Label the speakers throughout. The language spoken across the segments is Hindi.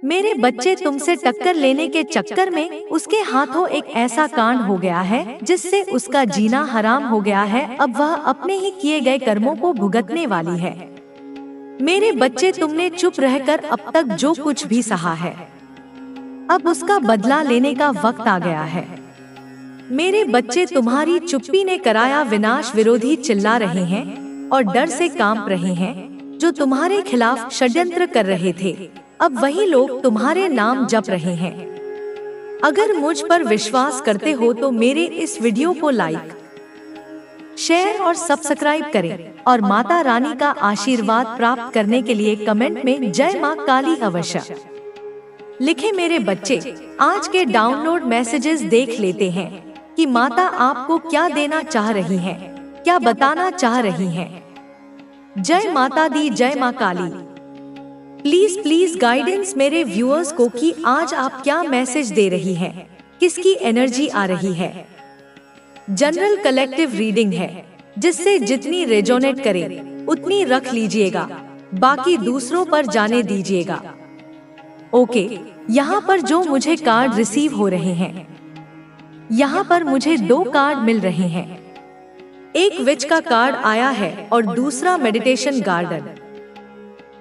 Speaker 1: मेरे बच्चे तुमसे टक्कर लेने के चक्कर में उसके हाथों एक ऐसा कांड हो गया है जिससे उसका जीना हराम हो गया है। अब वह अपने ही किए गए कर्मों को भुगतने वाली है। मेरे बच्चे तुमने चुप रहकर अब तक जो कुछ भी सहा है, अब उसका बदला लेने का वक्त आ गया है। मेरे बच्चे तुम्हारी चुप्पी ने कराया विनाश। विरोधी चिल्ला रहे हैं और डर से कांप रहे हैं। जो तुम्हारे खिलाफ षड्यंत्र कर रहे थे, अब वही लोग तुम्हारे नाम जप रहे हैं। अगर मुझ पर विश्वास करते हो तो मेरे इस वीडियो को लाइक, शेयर और सब्सक्राइब करें और माता रानी का आशीर्वाद प्राप्त करने के लिए कमेंट में जय मां काली अवश्य लिखें। मेरे बच्चे, आज के डाउनलोड मैसेजेस देख लेते हैं कि माता आपको क्या देना चाह रही हैं, क्या बताना चाह रही हैं। जय माता दी, जय मां काली। प्लीज गाइडेंस मेरे व्यूअर्स को कि आज आप क्या मैसेज दे रही हैं, किसकी एनर्जी आ रही है। जनरल कलेक्टिव रीडिंग है, जिससे जितनी रेजोनेट करे उतनी रख लीजिएगा, बाकी दूसरों पर जाने दीजिएगा। ओके, यहाँ पर जो मुझे कार्ड रिसीव हो रहे हैं, यहाँ पर मुझे 2 कार्ड मिल रहे हैं। एक विच का कार्ड आया है और दूसरा मेडिटेशन गार्डन।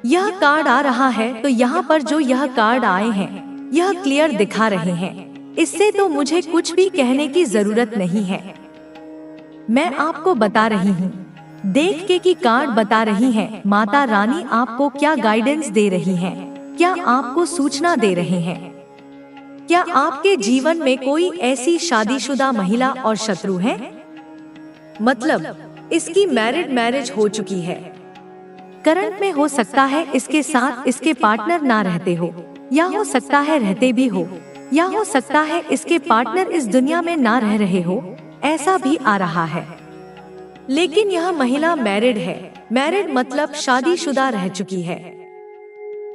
Speaker 1: यह कार्ड आ रहा है तो यहाँ पर जो यह कार्ड आए हैं यह क्लियर दिखा रहे हैं। इससे तो मुझे कुछ भी कहने की जरूरत नहीं है। मैं आपको बता रही हूँ, देख के कि कार्ड बता रही हैं माता रानी आपको क्या गाइडेंस दे रही हैं, क्या आपको सूचना दे रहे हैं। क्या आपके जीवन में कोई ऐसी शादीशुदा महिला और शत्रु है? मतलब इसकी मैरिज हो चुकी है, करंट में हो सकता है इसके साथ इसके पार्टनर ना रहते हो, या हो सकता है रहते भी हो, या हो सकता है इसके पार्टनर इस दुनिया में ना रह रहे हो, ऐसा भी आ रहा है। लेकिन यह महिला मैरिड है। मैरिड मतलब शादीशुदा रह चुकी है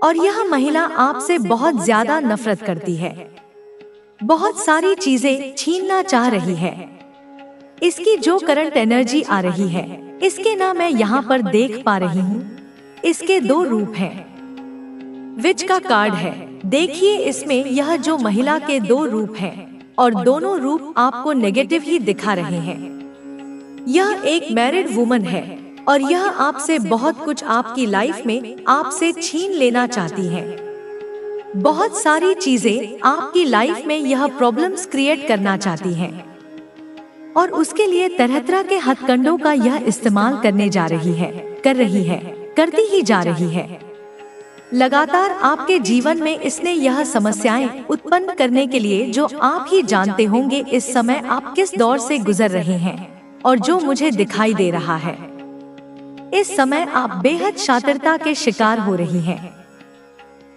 Speaker 1: और यह महिला आपसे बहुत ज्यादा नफरत करती है, बहुत सारी चीजें छीनना चाह रही है। इसकी जो करंट एनर्जी आ रही है, इसके ना मैं यहाँ पर देख पा रही हूँ। इसके 2 रूप हैं। विच का कार्ड है, देखिए इसमें यह जो महिला के 2 रूप हैं और दोनों रूप आपको नेगेटिव ही दिखा रहे हैं। यह एक मैरिड वुमन है और यह आपसे बहुत कुछ आपकी लाइफ में आपसे छीन लेना चाहती है। बहुत सारी चीजें आपकी लाइफ में यह प्रॉब्लम्स क्रिएट करना चाहती हैं और उसके लिए तरह-तरह के हथकंडों का यह इस्तेमाल करने जा रही है, कर रही है, करती ही जा रही है। लगातार आपके जीवन में इसने यह समस्याएं उत्पन्न करने के लिए, जो आप ही जानते होंगे इस समय आप किस दौर से गुजर रहे हैं और जो मुझे दिखाई दे रहा है, इस समय आप बेहद शातिरता के शिकार हो रही हैं।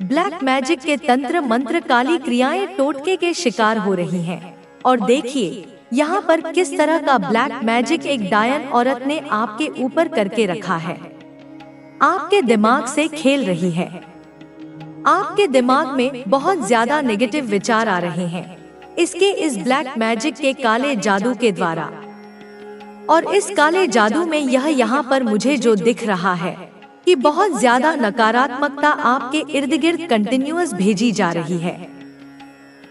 Speaker 1: ब्लैक मैजिक के तंत्र मंत्र, काली क्रियाएं, टोटके के शिकार हो रही हैं। और देखिए यहाँ पर किस तरह का ब्लैक मैजिक एक डायन औरत ने आपके ऊपर करके रखा है। आपके दिमाग से खेल रही है। आपके दिमाग में बहुत ज्यादा नेगेटिव विचार आ रहे हैं इसके इस ब्लैक मैजिक के काले जादू के द्वारा। और इस काले जादू में यह यहाँ पर मुझे जो दिख रहा है कि बहुत ज्यादा नकारात्मकता आपके इर्द गिर्द कंटिन्यूअस भेजी जा रही है।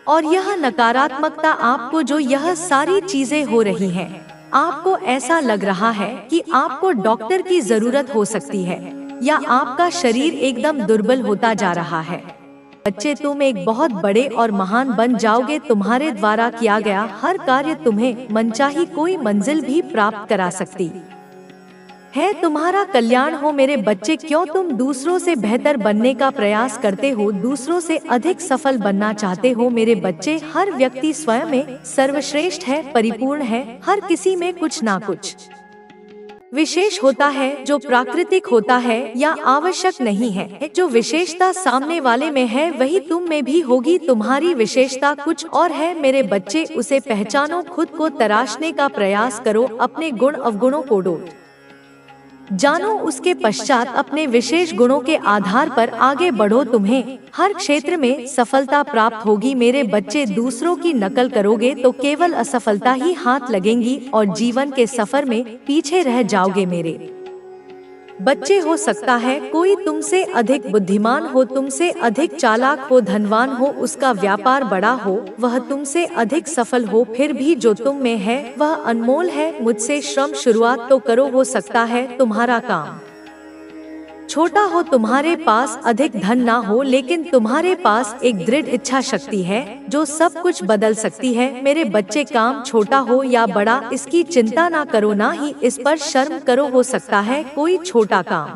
Speaker 1: और यह नकारात्मकता आपको जो यह सारी चीजें हो रही हैं, आपको ऐसा लग रहा है कि आपको डॉक्टर की जरूरत हो सकती है या आपका शरीर एकदम दुर्बल होता जा रहा है। बच्चे, तुम एक बहुत बड़े और महान बन जाओगे। तुम्हारे द्वारा किया गया हर कार्य तुम्हें मनचाही कोई मंजिल भी प्राप्त करा सकती है। तुम्हारा कल्याण हो मेरे बच्चे। क्यों तुम दूसरों से बेहतर बनने का प्रयास करते हो, दूसरों से अधिक सफल बनना चाहते हो मेरे बच्चे। हर व्यक्ति स्वयं में सर्वश्रेष्ठ है, परिपूर्ण है। हर किसी में कुछ ना कुछ विशेष होता है जो प्राकृतिक होता है या आवश्यक नहीं है। जो विशेषता सामने वाले में है वही तुम में भी होगी। तुम्हारी विशेषता कुछ और है मेरे बच्चे, उसे पहचानो, खुद को तराशने का प्रयास करो, अपने गुण अवगुणों को जानो, उसके पश्चात अपने विशेष गुणों के आधार पर आगे बढ़ो। तुम्हें हर क्षेत्र में सफलता प्राप्त होगी मेरे बच्चे। दूसरों की नकल करोगे तो केवल असफलता ही हाथ लगेंगी और जीवन के सफर में पीछे रह जाओगे मेरे बच्चे, हो सकता है कोई तुमसे अधिक बुद्धिमान हो, तुमसे अधिक चालाक हो, धनवान हो, उसका व्यापार बड़ा हो, वह तुमसे अधिक सफल हो, फिर भी जो तुम में है वह अनमोल है। मुझसे श्रम शुरुआत तो करो, हो सकता है तुम्हारा काम छोटा हो, तुम्हारे पास अधिक धन ना हो, लेकिन तुम्हारे पास एक दृढ़ इच्छा शक्ति है जो सब कुछ बदल सकती है। मेरे बच्चे, काम छोटा हो या बड़ा इसकी चिंता ना करो, ना ही इस पर शर्म करो। हो सकता है कोई छोटा काम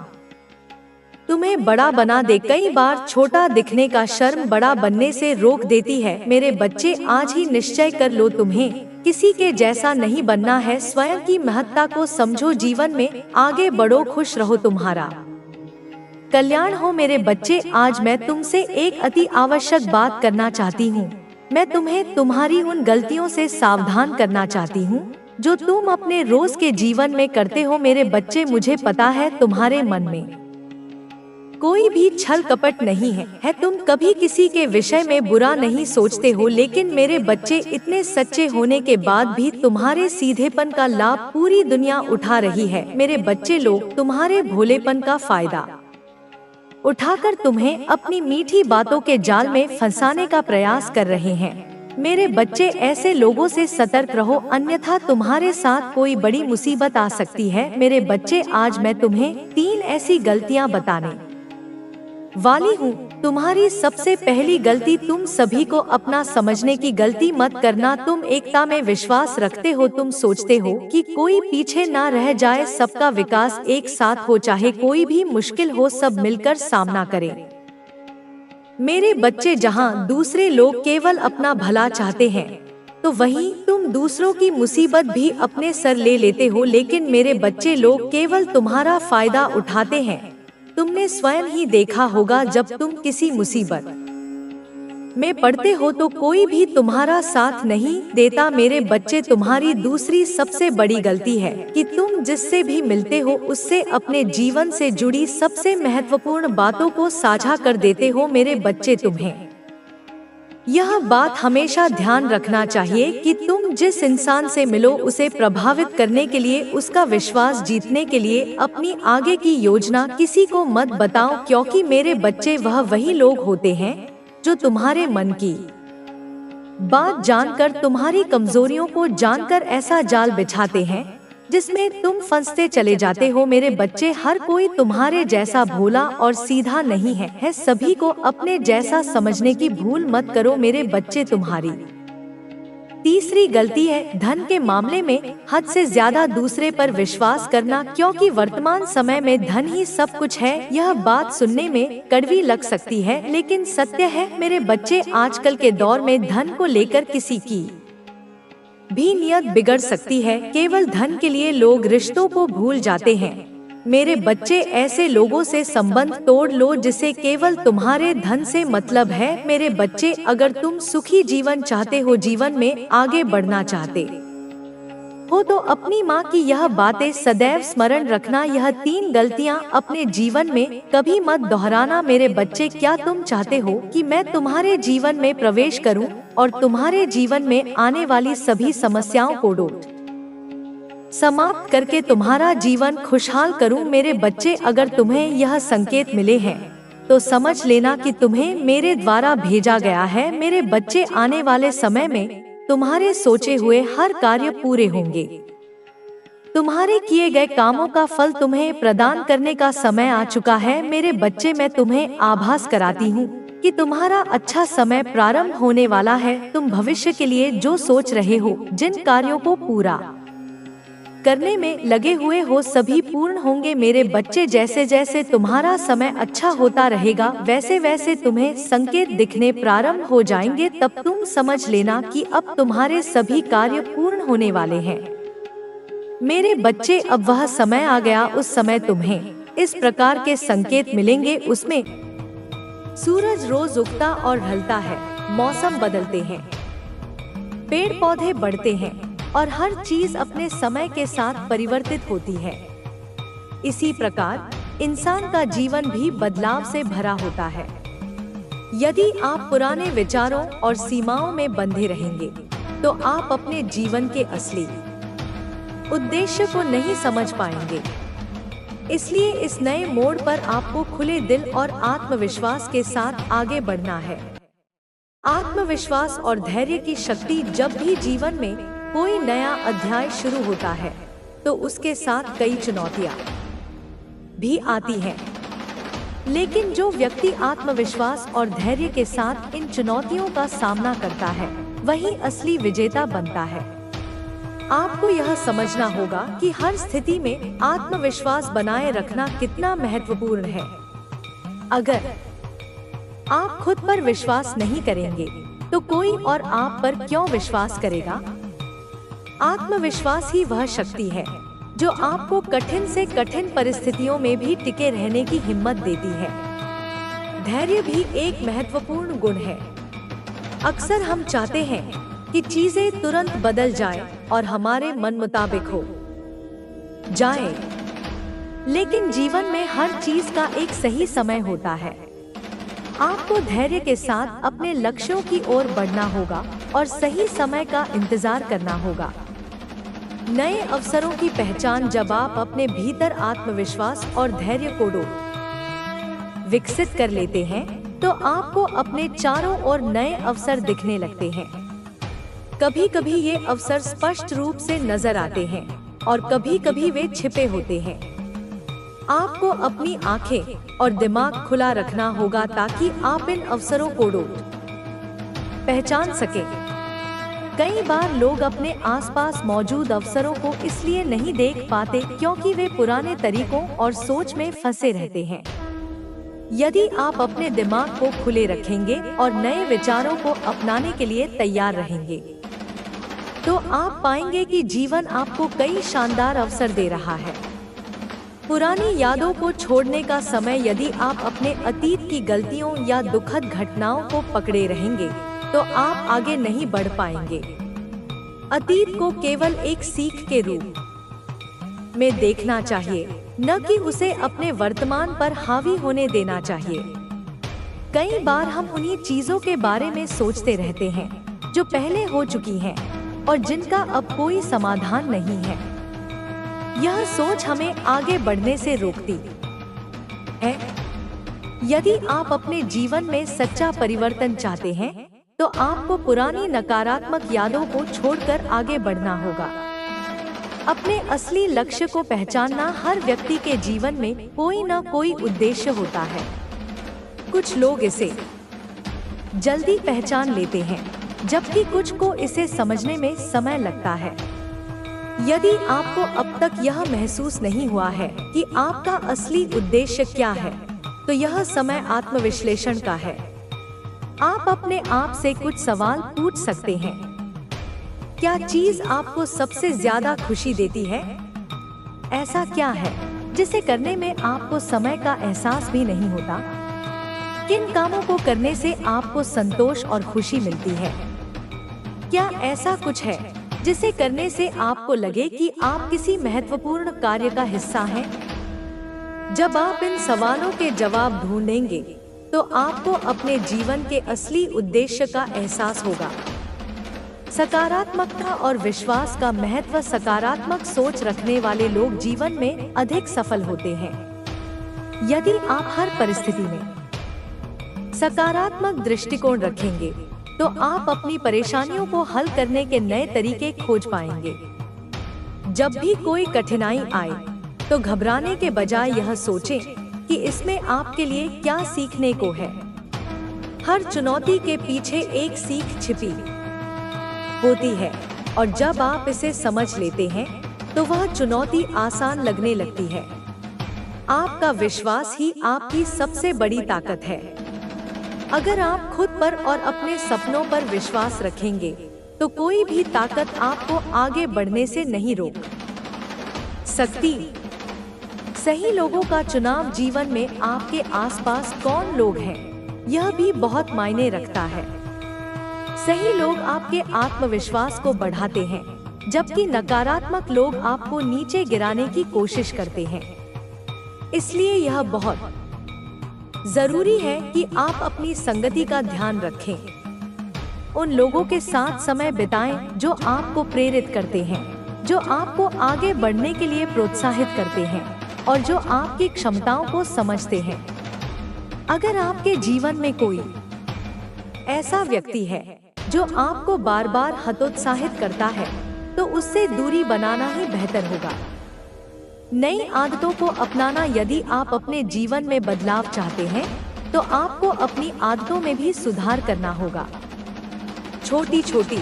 Speaker 1: तुम्हें बड़ा बना दे, कई बार छोटा दिखने का शर्म बड़ा बनने से रोक देती है। मेरे बच्चे, आज ही निश्चय कर लो, तुम्हें किसी के जैसा नहीं बनना है। स्वयं की महत्ता को समझो, जीवन में आगे बढ़ो, खुश रहो, तुम्हारा कल्याण हो। मेरे बच्चे, आज मैं तुमसे एक अति आवश्यक बात करना चाहती हूँ। मैं तुम्हें तुम्हारी उन गलतियों से सावधान करना चाहती हूँ जो तुम अपने रोज के जीवन में करते हो। मेरे बच्चे, मुझे पता है तुम्हारे मन में कोई भी छल कपट नहीं है, तुम कभी किसी के विषय में बुरा नहीं सोचते हो, लेकिन मेरे बच्चे, इतने सच्चे होने के बाद भी तुम्हारे सीधेपन का लाभ पूरी दुनिया उठा रही है। मेरे बच्चे, लोग तुम्हारे भोलेपन का फायदा उठाकर तुम्हें अपनी मीठी बातों के जाल में फंसाने का प्रयास कर रहे हैं। मेरे बच्चे, ऐसे लोगों से सतर्क रहो, अन्यथा तुम्हारे साथ कोई बड़ी मुसीबत आ सकती है। मेरे बच्चे, आज मैं तुम्हें 3 ऐसी गलतियां बताने वाली हूँ। तुम्हारी सबसे पहली गलती, तुम सभी को अपना समझने की गलती मत करना। तुम एकता में विश्वास रखते हो, तुम सोचते हो कि कोई पीछे ना रह जाए, सबका विकास एक साथ हो, चाहे कोई भी मुश्किल हो सब मिलकर सामना करें। मेरे बच्चे, जहाँ दूसरे लोग केवल अपना भला चाहते हैं, तो वहीं तुम दूसरों की मुसीबत भी अपने सर ले लेते हो। लेकिन मेरे बच्चे, लोग केवल तुम्हारा फायदा उठाते हैं। तुमने स्वयं ही देखा होगा, जब तुम किसी मुसीबत में पड़ते हो तो कोई भी तुम्हारा साथ नहीं देता। मेरे बच्चे, तुम्हारी दूसरी सबसे बड़ी गलती है कि तुम जिससे भी मिलते हो उससे अपने जीवन से जुड़ी सबसे महत्वपूर्ण बातों को साझा कर देते हो। मेरे बच्चे, तुम्हें यह बात हमेशा ध्यान रखना चाहिए कि तुम जिस इंसान से मिलो उसे प्रभावित करने के लिए, उसका विश्वास जीतने के लिए अपनी आगे की योजना किसी को मत बताओ, क्योंकि मेरे बच्चे, वह वही लोग होते हैं जो तुम्हारे मन की बात जानकर, तुम्हारी कमजोरियों को जानकर ऐसा जाल बिछाते हैं जिसमें तुम फंसते चले जाते हो। मेरे बच्चे, हर कोई तुम्हारे जैसा भोला और सीधा नहीं है, सभी को अपने जैसा समझने की भूल मत करो। मेरे बच्चे, तुम्हारी तीसरी गलती है धन के मामले में हद से ज्यादा दूसरे पर विश्वास करना, क्योंकि वर्तमान समय में धन ही सब कुछ है। यह बात सुनने में कड़वी लग सकती है, लेकिन सत्य है। मेरे बच्चे, आजकल के दौर में धन को लेकर किसी की भी नियत बिगड़ सकती है। केवल धन के लिए लोग रिश्तों को भूल जाते हैं। मेरे बच्चे, ऐसे लोगों से संबंध तोड़ लो जिसे केवल तुम्हारे धन से मतलब है। मेरे बच्चे, अगर तुम सुखी जीवन चाहते हो, जीवन में आगे बढ़ना चाहते हो, तो अपनी माँ की यह बातें सदैव स्मरण रखना। यह 3 गलतियाँ अपने जीवन में कभी मत दोहराना। मेरे बच्चे, क्या तुम चाहते हो कि मैं तुम्हारे जीवन में प्रवेश करूं और तुम्हारे जीवन में आने वाली सभी समस्याओं को समाप्त करके तुम्हारा जीवन खुशहाल करूं? मेरे बच्चे, अगर तुम्हें यह संकेत मिले हैं तो समझ लेना कि तुम्हें मेरे द्वारा भेजा गया है। मेरे बच्चे, आने वाले समय में तुम्हारे सोचे हुए हर कार्य पूरे होंगे। तुम्हारे किए गए कामों का फल तुम्हें प्रदान करने का समय आ चुका है। मेरे बच्चे, मैं तुम्हें आभास कराती हूँ कि तुम्हारा अच्छा समय प्रारंभ होने वाला है। तुम भविष्य के लिए जो सोच रहे हो, जिन कार्यों को पूरा करने में लगे हुए हो, सभी पूर्ण होंगे। मेरे बच्चे, जैसे जैसे तुम्हारा समय अच्छा होता रहेगा, वैसे वैसे तुम्हें संकेत दिखने प्रारंभ हो जाएंगे। तब तुम समझ लेना कि अब तुम्हारे सभी कार्य पूर्ण होने वाले हैं। मेरे बच्चे, अब वह समय आ गया, उस समय तुम्हें इस प्रकार के संकेत मिलेंगे। उसमें सूरज रोज उगता और ढलता है, मौसम बदलते हैं, पेड़ पौधे बढ़ते हैं और हर चीज अपने समय के साथ परिवर्तित होती है। इसी प्रकार इंसान का जीवन भी बदलाव से भरा होता है। यदि आप पुराने विचारों और सीमाओं में बंधे रहेंगे तो आप अपने जीवन के असली उद्देश्य को नहीं समझ पाएंगे। इसलिए इस नए मोड़ पर आपको खुले दिल और आत्मविश्वास के साथ आगे बढ़ना है। आत्मविश्वास और धैर्य की शक्ति जब भी जीवन में कोई नया अध्याय शुरू होता है तो उसके साथ कई चुनौतियां भी आती हैं। लेकिन जो व्यक्ति आत्मविश्वास और धैर्य के साथ इन चुनौतियों का सामना करता है वही असली विजेता बनता है। आपको यह समझना होगा कि हर स्थिति में आत्मविश्वास बनाए रखना कितना महत्वपूर्ण है। अगर आप खुद पर विश्वास नहीं करेंगे तो कोई और आप पर क्यों विश्वास करेगा? आत्मविश्वास ही वह शक्ति है जो आपको कठिन से कठिन परिस्थितियों में भी टिके रहने की हिम्मत देती है। धैर्य भी एक महत्वपूर्ण गुण है। अक्सर हम चाहते हैं कि चीजें तुरंत बदल जाएं और हमारे मन मुताबिक हो जाए, लेकिन जीवन में हर चीज का एक सही समय होता है। आपको धैर्य के साथ अपने लक्ष्यों की ओर बढ़ना होगा और सही समय का इंतजार करना होगा। नए अवसरों की पहचान जब आप अपने भीतर आत्मविश्वास और धैर्य को विकसित कर लेते हैं तो आपको अपने चारों ओर नए अवसर दिखने लगते हैं। कभी कभी ये अवसर स्पष्ट रूप से नजर आते हैं और कभी कभी वे छिपे होते हैं। आपको अपनी आंखें और दिमाग खुला रखना होगा ताकि आप इन अवसरों को पहचान सकें। कई बार लोग अपने आसपास मौजूद अवसरों को इसलिए नहीं देख पाते क्योंकि वे पुराने तरीकों और सोच में फंसे रहते हैं। यदि आप अपने दिमाग को खुले रखेंगे और नए विचारों को अपनाने के लिए तैयार रहेंगे तो आप पाएंगे कि जीवन आपको कई शानदार अवसर दे रहा है। पुरानी यादों को छोड़ने का समय। यदि आप अपने अतीत की गलतियों या दुखद घटनाओं को पकड़े रहेंगे तो आप आगे नहीं बढ़ पाएंगे। अतीत को केवल एक सीख के रूप में देखना चाहिए, न कि उसे अपने वर्तमान पर हावी होने देना चाहिए। कई बार हम उन्हीं चीजों के बारे में सोचते रहते हैं जो पहले हो चुकी हैं और जिनका अब कोई समाधान नहीं है। यह सोच हमें आगे बढ़ने से रोकती है। यदि आप अपने जीवन में सच्चा परिवर्तन चाहते हैं तो आपको पुरानी नकारात्मक यादों को छोड़कर आगे बढ़ना होगा। अपने असली लक्ष्य को पहचानना। हर व्यक्ति के जीवन में कोई न कोई उद्देश्य होता है। कुछ लोग इसे जल्दी पहचान लेते हैं जबकि कुछ को इसे समझने में समय लगता है। यदि आपको अब तक यह महसूस नहीं हुआ है कि आपका असली उद्देश्य क्या है तो यह समय आत्मविश्लेषण का है। आप अपने आप से कुछ सवाल पूछ सकते हैं। क्या चीज आपको सबसे ज्यादा खुशी देती है? ऐसा क्या है जिसे करने में आपको समय का एहसास भी नहीं होता? किन कामों को करने से आपको संतोष और खुशी मिलती है? क्या ऐसा कुछ है जिसे करने से आपको लगे कि आप किसी महत्वपूर्ण कार्य का हिस्सा हैं? जब आप इन सवालों के जवाब ढूंढेंगे तो आपको अपने जीवन के असली उद्देश्य का एहसास होगा। सकारात्मकता और विश्वास का महत्व। सकारात्मक सोच रखने वाले लोग जीवन में अधिक सफल होते हैं। यदि आप हर परिस्थिति में सकारात्मक दृष्टिकोण रखेंगे तो आप अपनी परेशानियों को हल करने के नए तरीके खोज पाएंगे। जब भी कोई कठिनाई आए तो घबराने के बजाय यह सोचें कि इसमें आपके लिए क्या सीखने को है। हर चुनौती के पीछे एक सीख छिपी होती है और जब आप इसे समझ लेते हैं तो वह चुनौती आसान लगने लगती है। आपका विश्वास ही आपकी सबसे बड़ी ताकत है। अगर आप खुद पर और अपने सपनों पर विश्वास रखेंगे तो कोई भी ताकत आपको आगे बढ़ने से नहीं रोक सकती। सही लोगों का चुनाव। जीवन में आपके आसपास कौन लोग हैं यह भी बहुत मायने रखता है। सही लोग आपके आत्मविश्वास को बढ़ाते हैं जबकि नकारात्मक लोग आपको नीचे गिराने की कोशिश करते हैं। इसलिए यह बहुत जरूरी है कि आप अपनी संगति का ध्यान रखें। उन लोगों के साथ समय बिताएं जो आपको प्रेरित करते हैं, जो आपको आगे बढ़ने के लिए प्रोत्साहित करते हैं और जो आपकी क्षमताओं को समझते हैं। अगर आपके जीवन में कोई ऐसा व्यक्ति है जो आपको बार बार हतोत्साहित करता है, तो उससे दूरी बनाना ही बेहतर होगा। नई आदतों को अपनाना। यदि आप अपने जीवन में बदलाव चाहते हैं, तो आपको अपनी आदतों में भी सुधार करना होगा। छोटी छोटी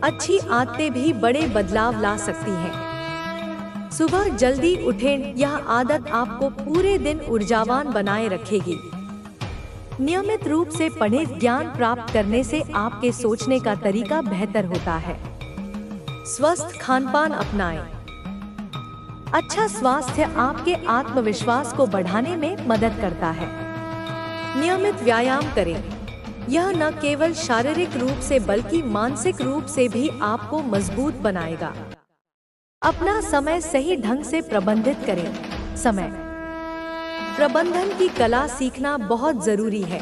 Speaker 1: अच्छी आदतें भी बड़े बदलाव ला सकती हैं। सुबह जल्दी उठें। यह आदत आपको पूरे दिन ऊर्जावान बनाए रखेगी। नियमित रूप से पढ़ें। ज्ञान प्राप्त करने से आपके सोचने का तरीका बेहतर होता है। स्वस्थ खानपान अपनाएं। अच्छा स्वास्थ्य आपके आत्मविश्वास को बढ़ाने में मदद करता है। नियमित व्यायाम करें। यह न केवल शारीरिक रूप से बल्कि मानसिक रूप से भी आपको मजबूत बनाएगा। अपना समय सही ढंग से प्रबंधित करें। समय प्रबंधन की कला सीखना बहुत जरूरी है।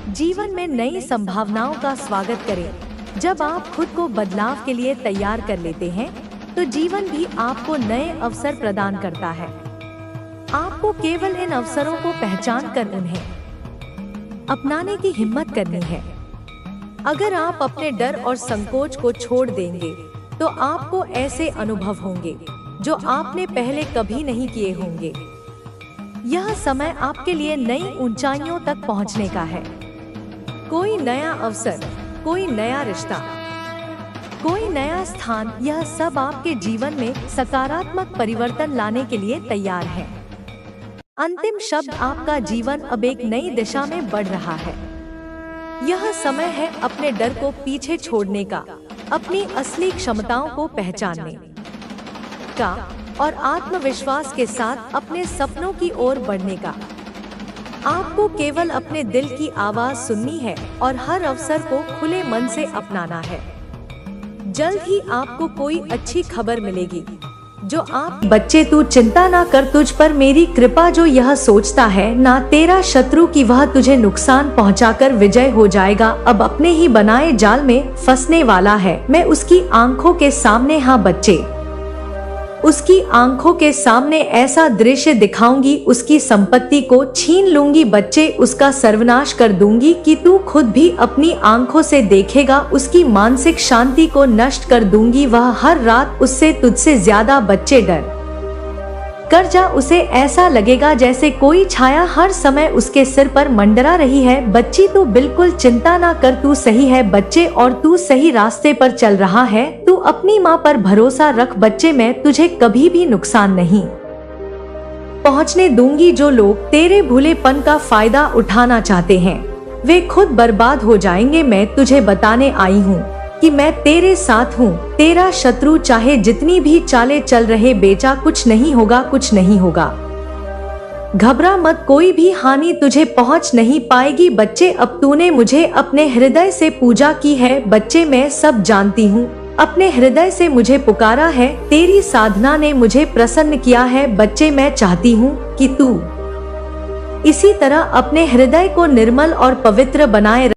Speaker 1: जीवन में नई संभावनाओं का स्वागत करें। जब आप खुद को बदलाव के लिए तैयार कर लेते हैं, तो जीवन भी आपको नए अवसर प्रदान करता है। आपको केवल इन अवसरों को पहचान कर उन्हें अपनाने की हिम्मत करनी है। अगर आप अपने डर और संकोच को छोड़ देंगे, तो आपको ऐसे अनुभव होंगे जो आपने पहले कभी नहीं किए होंगे। यह समय आपके लिए नई ऊंचाइयों तक पहुंचने का है। कोई नया अवसर, कोई नया रिश्ता, कोई नया स्थान, यह सब आपके जीवन में सकारात्मक परिवर्तन लाने के लिए तैयार है। अंतिम शब्द, आपका जीवन अब एक नई दिशा में बढ़ रहा है। यह समय है अपने डर को पीछे छोड़ने का, अपनी असली क्षमताओं को पहचानने का और आत्मविश्वास के साथ अपने सपनों की ओर बढ़ने का। आपको केवल अपने दिल की आवाज सुननी है और हर अवसर को खुले मन से अपनाना है। जल्द ही आपको कोई अच्छी खबर मिलेगी। जो आप बच्चे, तू चिंता ना कर, तुझ पर मेरी कृपा। जो यह सोचता है ना तेरा शत्रु कि वह तुझे नुकसान पहुंचाकर विजय हो जाएगा, अब अपने ही बनाए जाल में फंसने वाला है। मैं उसकी आंखों के सामने, हाँ बच्चे, उसकी आंखों के सामने ऐसा दृश्य दिखाऊंगी, उसकी संपत्ति को छीन लूंगी बच्चे, उसका सर्वनाश कर दूंगी कि तू खुद भी अपनी आंखों से देखेगा। उसकी मानसिक शांति को नष्ट कर दूंगी। वह हर रात उससे तुझसे ज्यादा बच्चे डर कर जा। उसे ऐसा लगेगा जैसे कोई छाया हर समय उसके सिर पर मंडरा रही है। बच्ची, तू बिल्कुल चिंता ना कर, तू सही है बच्चे और तू सही रास्ते पर चल रहा है। तू अपनी माँ पर भरोसा रख बच्चे, मैं तुझे कभी भी नुकसान नहीं पहुँचने दूंगी। जो लोग तेरे भूलेपन का फायदा उठाना चाहते हैं, वे खुद बर्बाद हो जाएंगे। मैं तुझे बताने आई हूँ कि मैं तेरे साथ हूँ। तेरा शत्रु चाहे जितनी भी चालें चल रहे, बेटा कुछ नहीं होगा, कुछ नहीं होगा। घबरा मत, कोई भी हानि तुझे पहुँच नहीं पाएगी बच्चे। अब तूने मुझे अपने हृदय से पूजा की है बच्चे, मैं सब जानती हूँ। अपने हृदय से मुझे पुकारा है, तेरी साधना ने मुझे प्रसन्न किया है बच्चे। मैं चाहती हूँ कि तू इसी तरह अपने हृदय को निर्मल और पवित्र बनाए